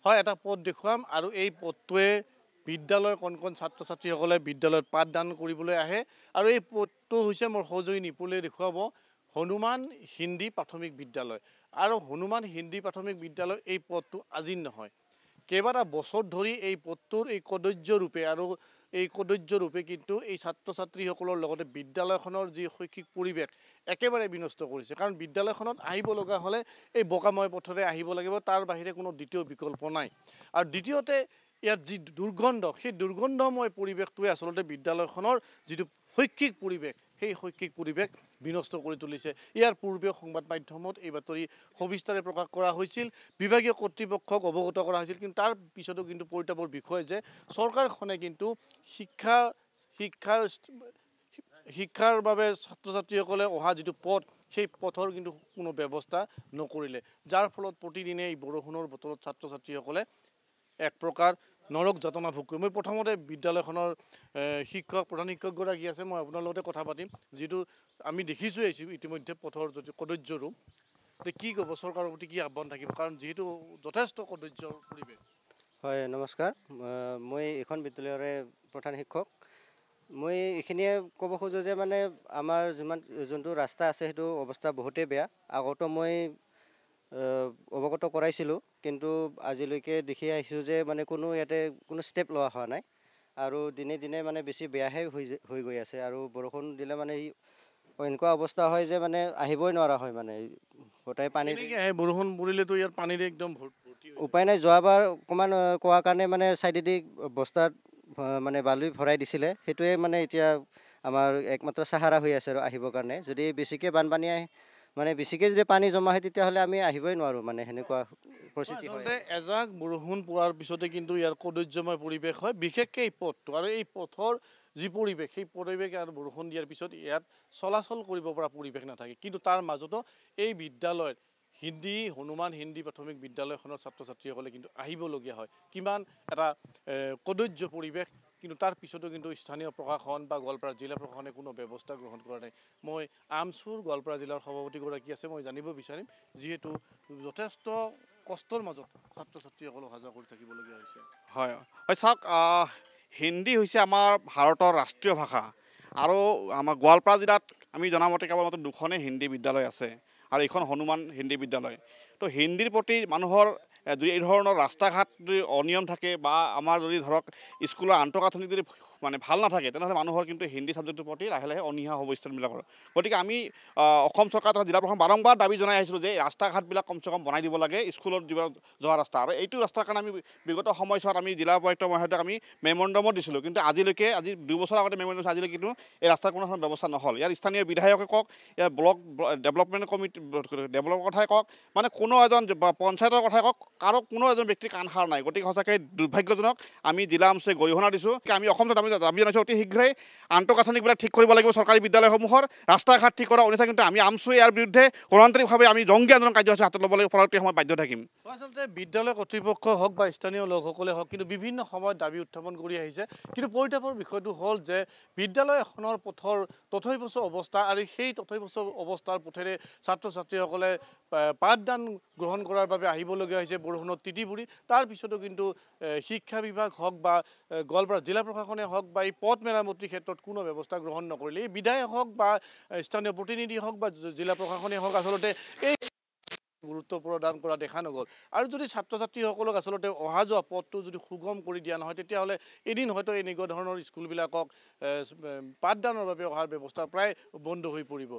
হয় এটা পথ দেখুৱাম আৰু এই পথটোৱে বিদ্যালয়ৰ কণ ছাত্ৰ ছাত্ৰীসকলে বিদ্যালয়ত পাঠদান কৰিবলৈ আহে আৰু এই পথটো হৈছে মোৰ সহযোগী নিপুলে দেখুৱাব হনুমান হিন্দী প্ৰাথমিক বিদ্যালয় আৰু হনুমান হিন্দী প্ৰাথমিক বিদ্যালয় এই পথটো আজি নহয় কেইবাটা বছৰ ধৰি এই পথটোৰ এই কদৰ্য ৰূপে আৰু এই কদৰ্য ৰূপে কিন্তু এই ছাত্ৰ ছাত্ৰীসকলৰ লগতে বিদ্যালয়খনৰ যি শৈক্ষিক পৰিৱেশ একেবাৰে বিনষ্ট কৰিছে কাৰণ বিদ্যালয়খনত আহিব লগা হ'লে এই বোকাময় পথৰে আহিব লাগিব তাৰ বাহিৰে কোনো দ্বিতীয় বিকল্প নাই আৰু দ্বিতীয়তে ইয়াত যি দুৰ্গন্ধ সেই দুৰ্গন্ধময় পৰিৱেশটোৱে আচলতে বিদ্যালয়খনৰ যিটো শৈক্ষিক পৰিৱেশ সেই শৈক্ষিক পৰিৱেশ বিনষ্ট কৰি তুলিছে ইয়াৰ পূৰ্বে সংবাদ মাধ্যমত এই বাতৰি সবিস্তাৰে প্ৰকাশ কৰা হৈছিল বিভাগীয় কৰ্তৃপক্ষক অৱগত কৰা হৈছিল কিন্তু তাৰ পিছতো কিন্তু পৰিতাপৰ বিষয় যে চৰকাৰখনে কিন্তু শিক্ষাৰ বাবে ছাত্ৰ ছাত্ৰীসকলে অহা যিটো পথ সেই পথৰ কিন্তু কোনো ব্যৱস্থা নকৰিলে যাৰ ফলত প্ৰতিদিনে এই বৰষুণৰ বতৰত ছাত্ৰ ছাত্ৰীসকলে এক প্ৰকাৰ নৰক যাতনা ভোগ কৰে মই প্ৰথমতে বিদ্যালয়খনৰ প্ৰধান শিক্ষকগৰাকী আছে মই আপোনাৰ লগতে কথা পাতিম যিটো আমি দেখিছোঁ আহিছোঁ ইতিমধ্যে পথৰ যদি কদৰ্য ৰূপ কি ক'ব চৰকাৰৰ প্ৰতি কি আহ্বান থাকিব কাৰণ যিহেতু যথেষ্ট কদৰ্যৰ পৰিৱেশ হয় নমস্কাৰ মই এখন বিদ্যালয়ৰে প্ৰধান শিক্ষক মই এইখিনিয়ে ক'ব খোজোঁ যে মানে আমাৰ যোনটো ৰাস্তা আছে সেইটো অৱস্থা বহুতেই বেয়া আগতো মই অৱগত কৰাইছিলোঁ কিন্তু আজিলৈকে দেখি আহিছোঁ যে মানে কোনো ইয়াতে কোনো ষ্টেপ লোৱা হোৱা নাই আৰু দিনে দিনে মানে বেছি বেয়াহে হৈ গৈ আছে আৰু বৰষুণ দিলে মানে এনেকুৱা অৱস্থা হয় যে মানে আহিবই নোৱাৰা হয় মানে গোটেই পানী বৰষুণ পৰিলেতো ইয়াত পানীৰে একদম উপায় নাই যোৱাবাৰ অকণমান কোৱাৰ কাৰণে মানে চাইডেদি বস্তাত মানে বালি ভৰাই দিছিলে সেইটোৱে মানে এতিয়া আমাৰ একমাত্ৰ সাহাৰা হৈ আছে আৰু আহিবৰ কাৰণে যদি বেছিকৈ বানপানী আহে মানে বেছিকৈ যদি পানী জমা হয় তেতিয়াহ'লে আমি আহিবই নোৱাৰোঁ মানে সেনেকুৱা পৰিস্থিতি হয় এজাক বৰষুণ পৰাৰ পিছতে কিন্তু ইয়াৰ কদৰ্যময় পৰিৱেশ হয় বিশেষকৈ এই পথটো আৰু এই পথৰ যি পৰিৱেশ সেই পৰিৱেশ আৰু বৰষুণ দিয়াৰ পিছত ইয়াত চলাচল কৰিব পৰা পৰিৱেশ নাথাকে কিন্তু তাৰ মাজতো এই বিদ্যালয়ত হনুমান হিন্দী প্ৰাথমিক বিদ্যালয়খনৰ ছাত্ৰ ছাত্ৰীসকলে কিন্তু আহিবলগীয়া হয় কিমান এটা কদৰ্য পৰিৱেশ কিন্তু তাৰ পিছতো কিন্তু স্থানীয় প্ৰশাসন বা গোৱালপাৰা জিলা প্ৰশাসনে কোনো ব্যৱস্থা গ্ৰহণ কৰা নাই মই আমচুৰ গোৱালপাৰা জিলাৰ সভাপতিগৰাকী আছে মই জানিব বিচাৰিম যিহেতু যথেষ্ট কষ্টৰ মাজত ছাত্ৰ ছাত্ৰীসকল অহা যোৱা কৰি থাকিবলগীয়া হৈছে হয় হয় চাওক হিন্দী হৈছে আমাৰ ভাৰতৰ ৰাষ্ট্ৰীয় ভাষা আৰু আমাৰ গোৱালপাৰা জিলাত আমি জনামতে কেৱল মাত্ৰ দুখনেই হিন্দী বিদ্যালয় আছে আৰু এইখন হনুমান হিন্দী বিদ্যালয় তো হিন্দীৰ প্ৰতি মানুহৰ যদি এই ধৰণৰ ৰাস্তা ঘাট যদি অনিয়ম থাকে বা আমাৰ যদি ধৰক স্কুলৰ আন্তঃগাঁথনি যদি মানে ভাল নাথাকে তেনেহ'লে মানুহৰ কিন্তু হিন্দী ছাবজেক্টটোৰ প্ৰতি লাহে লাহে অনীহা হ'ব ষ্টুডেণ্টবিলাকৰ গতিকে আমি অসম চৰকাৰ তথা জিলা প্ৰশাসন বাৰম্বাৰ দাবী জনাই আহিছিলোঁ যে ৰাস্তা ঘাটবিলাক কমচে কম বনাই দিব লাগে স্কুলত যোৱা ৰাস্তা আৰু এইটো ৰাস্তাৰ কাৰণে আমি বিগত সময়ছোৱাত আমি জিলা উপায়ুক্ত মহোদয়ক আমি মেমৰেণ্ডামো দিছিলোঁ কিন্তু আজি 2 বছৰ আগতে মেমৰেণ্ডাম আজিলৈকে কিন্তু এই ৰাস্তাৰ কোনো ধৰণৰ ব্যৱস্থা নহ'ল ইয়াৰ স্থানীয় বিধায়কে কওক ইয়াৰ ব্লক ডেভেলপমেণ্ট কমিটি ডেভেলপৰ কথাই কওক মানে কোনো এজন পঞ্চায়তৰ কথাই কওক কাৰো কোনো এজন ব্যক্তিৰ কাণ সাৰ নাই গতিকে সঁচাকৈ দুৰ্ভাগ্যজনক আমি জিলা আমচুৱে গৰিহণা দিছোঁ আমি অসম আমি দাবী জনাইছোঁ অতি শীঘ্ৰেই আন্তঃগাঁথনিবিলাক ঠিক কৰিব লাগিব চৰকাৰী বিদ্যালয়সমূহৰ ৰাস্তা ঘাট ঠিক কৰা অন্যথা কিন্তু আমি আমচুৱে ইয়াৰ বিৰুদ্ধে গণতান্ত্ৰিকভাৱে আমি জংগী আন্দোলন কাৰ্যসূচী হাতত ল'বলৈ পৰৱৰ্তী সময়ত বাধ্য থাকিম আচলতে বিদ্যালয় কৰ্তৃপক্ষ হওক বা স্থানীয় লোকসকলে হওক কিন্তু বিভিন্ন সময়ত দাবী উত্থাপন কৰি আহিছে কিন্তু পৰিতাপৰ বিষয়টো হ'ল যে বিদ্যালয় এখনৰ পথৰ তথৈবচ অৱস্থা আৰু সেই তথৈবচ অৱস্থাৰ পথেৰে ছাত্ৰ ছাত্ৰীসকলে পাঠদান গ্ৰহণ কৰাৰ বাবে আহিবলগীয়া হৈছে বৰষুণত তিতি বুৰি তাৰ পিছতো কিন্তু শিক্ষা বিভাগ হওক বা গোৱালপাৰা জিলা প্ৰশাসনে হওক বা এই পথ মেৰামতিৰ ক্ষেত্ৰত কোনো ব্যৱস্থা গ্ৰহণ নকৰিলে এই বিধায়ক হওক বা স্থানীয় প্ৰতিনিধি হওক বা জিলা প্ৰশাসনে হওক আচলতে এই গুৰুত্ব প্ৰদান কৰা দেখা নগ'ল আৰু যদি ছাত্ৰ ছাত্ৰীসকলক আচলতে অহা যোৱা পথটো যদি সুগম কৰি দিয়া নহয় তেতিয়াহ'লে এদিন হয়তো এনেকুৱা ধৰণৰ স্কুলবিলাকক পাঠদানৰ বাবে অহাৰ ব্যৱস্থা প্ৰায় বন্ধ হৈ পৰিব